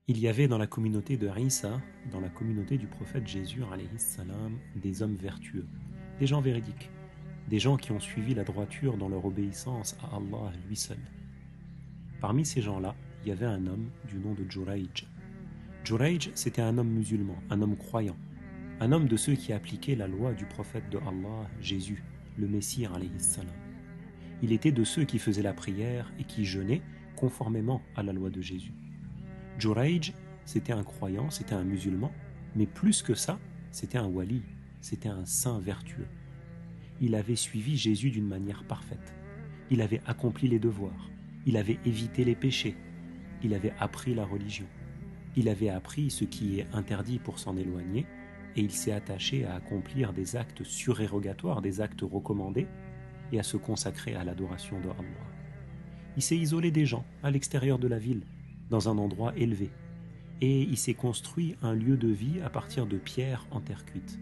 Il y avait dans la communauté de Isa, dans la communauté du prophète Jésus, alayhi salam, des hommes vertueux, des gens véridiques, des gens qui ont suivi la droiture dans leur obéissance à Allah lui seul. Parmi ces gens-là, il y avait un homme du nom de Jurayj. Jurayj, c'était un homme musulman, un homme croyant, un homme de ceux qui appliquaient la loi du prophète de Allah, Jésus, le Messie, alayhi salam. Il était de ceux qui faisaient la prière et qui jeûnaient conformément à la loi de Jésus. Jurayj, c'était un croyant, c'était un musulman, mais plus que ça, c'était un wali, c'était un saint vertueux. Il avait suivi Jésus d'une manière parfaite. Il avait accompli les devoirs, il avait évité les péchés, il avait appris la religion, il avait appris ce qui est interdit pour s'en éloigner, et il s'est attaché à accomplir des actes surérogatoires, des actes recommandés, et à se consacrer à l'adoration de Allah. Il s'est isolé des gens, à l'extérieur de la ville, dans un endroit élevé, et il s'est construit un lieu de vie à partir de pierres en terre cuite.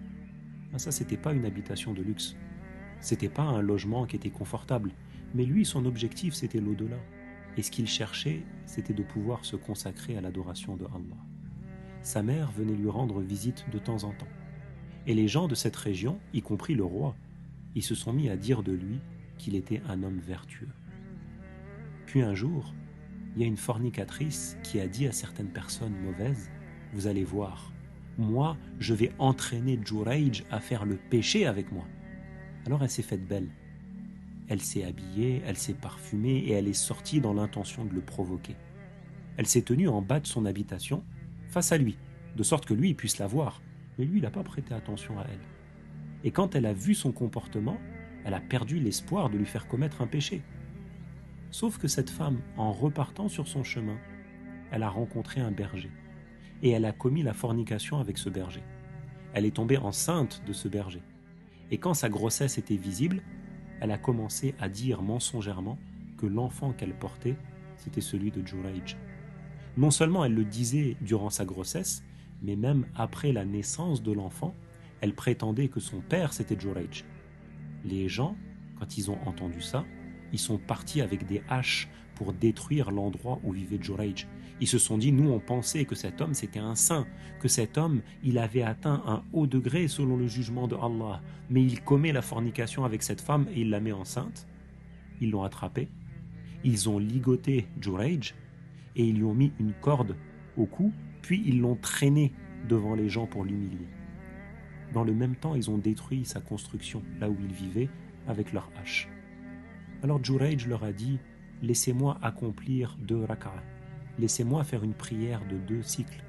Ça, c'était pas une habitation de luxe, c'était pas un logement qui était confortable, mais lui, son objectif, c'était l'au-delà. Et ce qu'il cherchait, c'était de pouvoir se consacrer à l'adoration de Allah. Sa mère venait lui rendre visite de temps en temps. Et les gens de cette région, y compris le roi, ils se sont mis à dire de lui qu'il était un homme vertueux. Puis un jour, il y a une fornicatrice qui a dit à certaines personnes mauvaises, « Vous allez voir, moi, je vais entraîner Jurayj à faire le péché avec moi. » Alors elle s'est faite belle. Elle s'est habillée, elle s'est parfumée et elle est sortie dans l'intention de le provoquer. Elle s'est tenue en bas de son habitation, face à lui, de sorte que lui il puisse la voir. Mais lui, il n'a pas prêté attention à elle. Et quand elle a vu son comportement, elle a perdu l'espoir de lui faire commettre un péché. Sauf que cette femme, en repartant sur son chemin, elle a rencontré un berger. Et elle a commis la fornication avec ce berger. Elle est tombée enceinte de ce berger. Et quand sa grossesse était visible, elle a commencé à dire mensongèrement que l'enfant qu'elle portait, c'était celui de Jurayj. Non seulement elle le disait durant sa grossesse, mais même après la naissance de l'enfant, elle prétendait que son père, c'était Jurayj. Les gens, quand ils ont entendu ça, ils sont partis avec des haches pour détruire l'endroit où vivait Jurayj. Ils se sont dit, nous on pensait que cet homme c'était un saint, que cet homme il avait atteint un haut degré selon le jugement de Allah, mais il commet la fornication avec cette femme et il la met enceinte. Ils l'ont attrapé, ils ont ligoté Jurayj et ils lui ont mis une corde au cou, puis ils l'ont traîné devant les gens pour l'humilier. Dans le même temps, ils ont détruit sa construction, là où il vivait, avec leurs haches. Alors Jurayj leur a dit, laissez-moi accomplir 2 rak'ah, laissez-moi faire une prière de 2 cycles.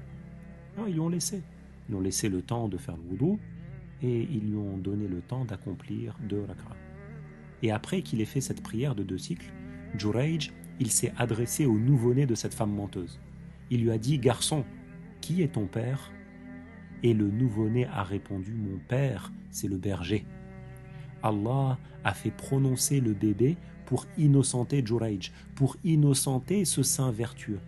Alors, ils lui ont laissé. Ils lui ont laissé le temps de faire le wudu et ils lui ont donné le temps d'accomplir 2 rak'ah. Et après qu'il ait fait cette prière de 2 cycles, Jurayj, il s'est adressé au nouveau-né de cette femme menteuse. Il lui a dit, garçon, qui est ton père ? Et le nouveau-né a répondu, mon père, c'est le berger. Allah a fait prononcer le bébé pour innocenter Jurayj, pour innocenter ce saint vertueux.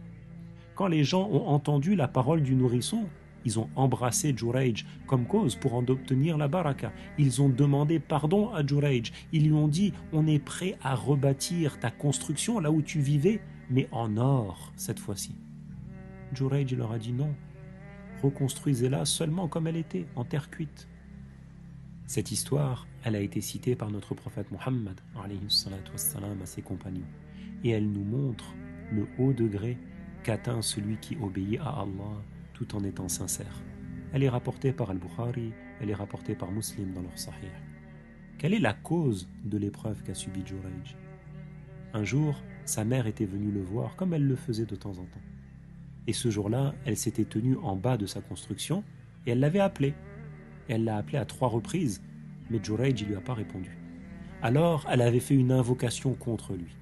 Quand les gens ont entendu la parole du nourrisson, ils ont embrassé Jurayj comme cause pour en obtenir la baraka. Ils ont demandé pardon à Jurayj. Ils lui ont dit, on est prêt à rebâtir ta construction là où tu vivais, mais en or cette fois-ci. Jurayj leur a dit non, reconstruisez-la seulement comme elle était, en terre cuite. Cette histoire, elle a été citée par notre prophète Muhammad à ses compagnons. Et elle nous montre le haut degré qu'atteint celui qui obéit à Allah tout en étant sincère. Elle est rapportée par Al-Bukhari, elle est rapportée par Muslim dans leur Sahih. Quelle est la cause de l'épreuve qu'a subie Jurayj ? Un jour, sa mère était venue le voir comme elle le faisait de temps en temps. Et ce jour-là, elle s'était tenue en bas de sa construction et elle l'avait appelé. Et elle l'a appelé à 3 reprises, mais Jurayj ne lui a pas répondu. Alors, elle avait fait une invocation contre lui.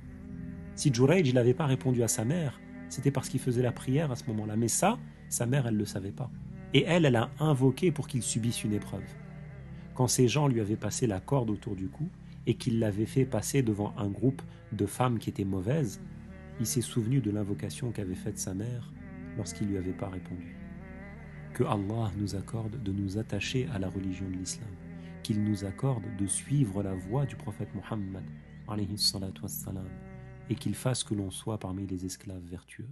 Si Jurayj n'avait pas répondu à sa mère, c'était parce qu'il faisait la prière à ce moment-là. Mais ça, sa mère, elle ne le savait pas. Et elle a invoqué pour qu'il subisse une épreuve. Quand ces gens lui avaient passé la corde autour du cou et qu'il l'avaient fait passer devant un groupe de femmes qui étaient mauvaises, il s'est souvenu de l'invocation qu'avait faite sa mère lorsqu'il ne lui avait pas répondu. Que Allah nous accorde de nous attacher à la religion de l'islam, qu'il nous accorde de suivre la voie du prophète Muhammad, alayhi salatu wassalam, et qu'il fasse que l'on soit parmi les esclaves vertueux.